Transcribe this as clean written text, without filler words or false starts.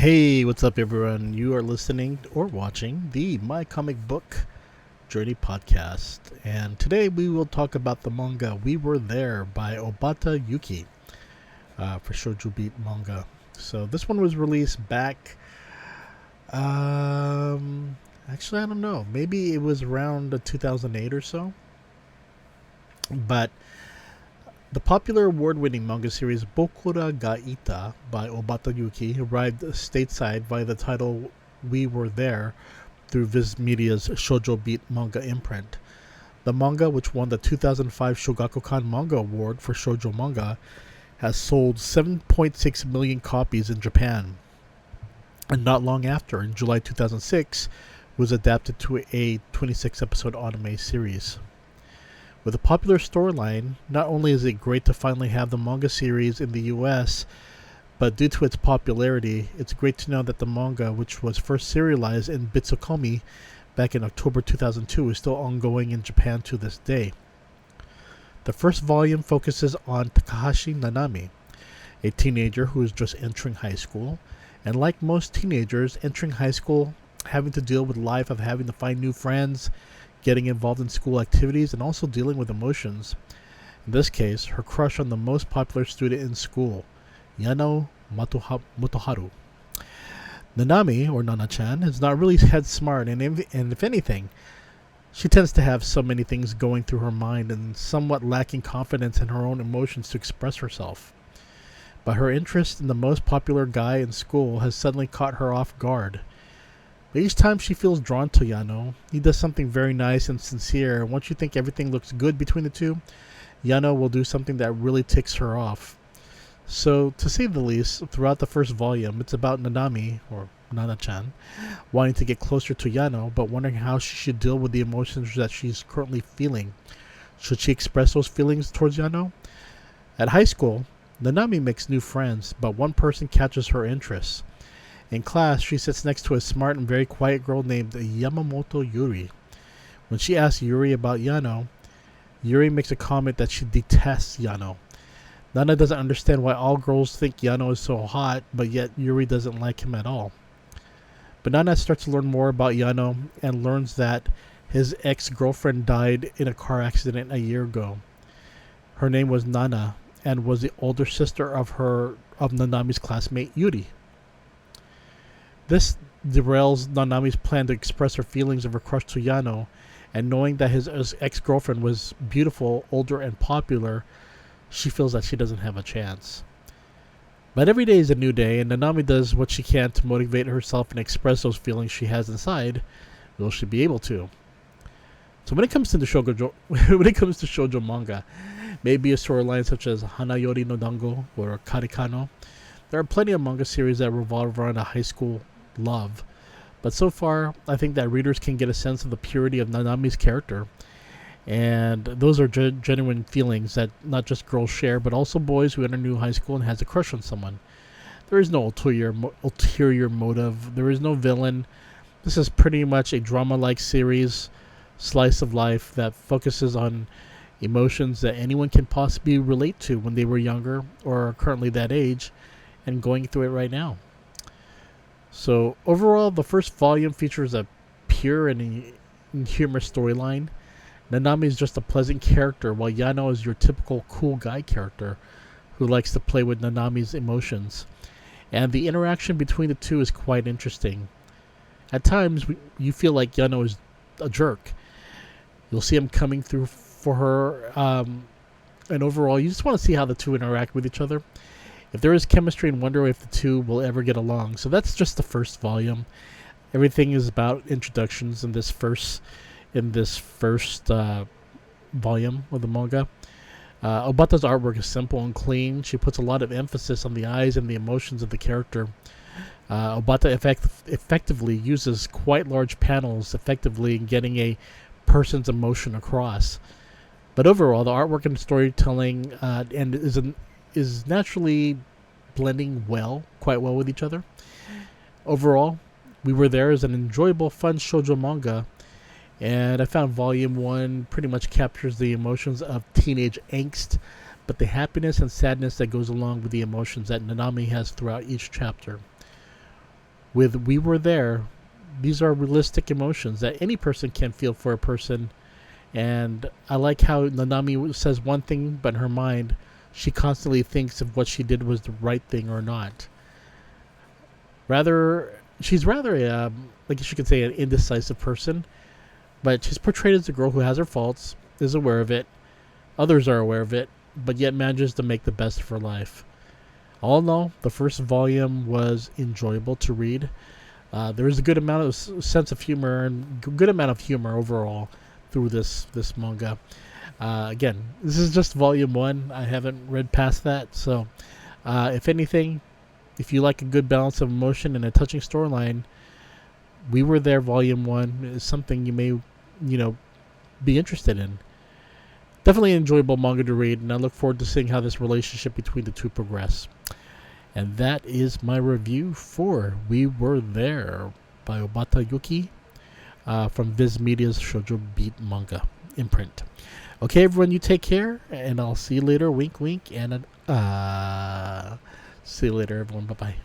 Hey, what's up, everyone? You are listening or watching the My Comic Book Journey podcast. And today we will talk about the manga We Were There by Obata Yuki for Shojou Beat Manga. So this one was released back, actually, I don't know. Maybe it was around 2008 or so. But the popular award-winning manga series Bokura ga Ita by Obata Yuki arrived stateside via the title We Were There through VIZ Media's Shojou Beat manga imprint. The manga, which won the 2005 Shogakukan Manga Award for shoujo manga, has sold 7.6 million copies in Japan. And not long after, in July 2006, was adapted to a 26-episode anime series. With a popular storyline, not only is it great to finally have the manga series in the US, but due to its popularity, it's great to know that the manga, which was first serialized in Bitsukomi back in October 2002, is still ongoing in Japan to this day. The first volume focuses on Takahashi Nanami, a teenager who is just entering high school, and like most teenagers entering high school, having to deal with life of having to find new friends, getting involved in school activities, and also dealing with emotions. In this case, her crush on the most popular student in school, Yano Motoharu. Nanami, or Nana-chan, is not really head smart, and if anything, she tends to have so many things going through her mind and somewhat lacking confidence in her own emotions to express herself. But her interest in the most popular guy in school has suddenly caught her off guard. But each time she feels drawn to Yano, he does something very nice and sincere, and once you think everything looks good between the two, Yano will do something that really ticks her off. So, to say the least, throughout the first volume, it's about Nanami, or Nana-chan, wanting to get closer to Yano, but wondering how she should deal with the emotions that she's currently feeling. Should she express those feelings towards Yano? At high school, Nanami makes new friends, but one person catches her interest. In class, she sits next to a smart and very quiet girl named Yamamoto Yuri. When she asks Yuri about Yano, Yuri makes a comment that she detests Yano. Nana doesn't understand why all girls think Yano is so hot, but yet Yuri doesn't like him at all. But Nana starts to learn more about Yano and learns that his ex-girlfriend died in a car accident a year ago. Her name was Nana and was the older sister of Nanami's classmate Yuri. This derails Nanami's plan to express her feelings of her crush to Yano, and knowing that his ex-girlfriend was beautiful, older, and popular, she feels that she doesn't have a chance. But every day is a new day, and Nanami does what she can to motivate herself and express those feelings she has inside. Will she be able to? So when it comes to shoujo manga, maybe a storyline such as Hanayori no Dango or Karikano, there are plenty of manga series that revolve around a high school love. But so far, I think that readers can get a sense of the purity of Nanami's character. And those are genuine feelings that not just girls share, but also boys who enter new high school and has a crush on someone. There is no ulterior motive. There is no villain. This is pretty much a drama-like series, slice of life that focuses on emotions that anyone can possibly relate to when they were younger or are currently that age and going through it right now. So overall, the first volume features a pure and humorous storyline. Nanami is just a pleasant character, while Yano is your typical cool guy character who likes to play with Nanami's emotions. And the interaction between the two is quite interesting. At times, you feel like Yano is a jerk. You'll see him coming through for her, and overall, you just want to see how the two interact with each other. If there is chemistry, and wonder if the two will ever get along. So that's just the first volume. Everything is about introductions in this first volume of the manga. Obata's artwork is simple and clean. She puts a lot of emphasis on the eyes and the emotions of the character. Obata effectively uses quite large panels effectively in getting a person's emotion across. But overall, the artwork and storytelling is naturally blending quite well with each other. Overall, We Were There is an enjoyable, fun shoujo manga, and I found Volume 1 pretty much captures the emotions of teenage angst, but the happiness and sadness that goes along with the emotions that Nanami has throughout each chapter. with We Were There, these are realistic emotions that any person can feel for a person. And I like how Nanami says one thing, but in her mind, she constantly thinks if what she did was the right thing or not. She's rather, I guess you could say, an indecisive person, but she's portrayed as a girl who has her faults, is aware of it, others are aware of it, but yet manages to make the best of her life. All in all, the first volume was enjoyable to read. There is a good amount of sense of humor and good amount of humor overall through this manga. Again, this is just volume 1. I haven't read past that, so if anything, if you like a good balance of emotion and a touching storyline, We Were There volume 1 is something you may, be interested in. Definitely an enjoyable manga to read, and I look forward to seeing how this relationship between the two progress. And that is my review for We Were There by Obata Yuki from VIZ Media's Shojou Beat manga imprint. Okay, everyone, you take care, and I'll see you later. Wink, wink, and see you later, everyone. Bye-bye.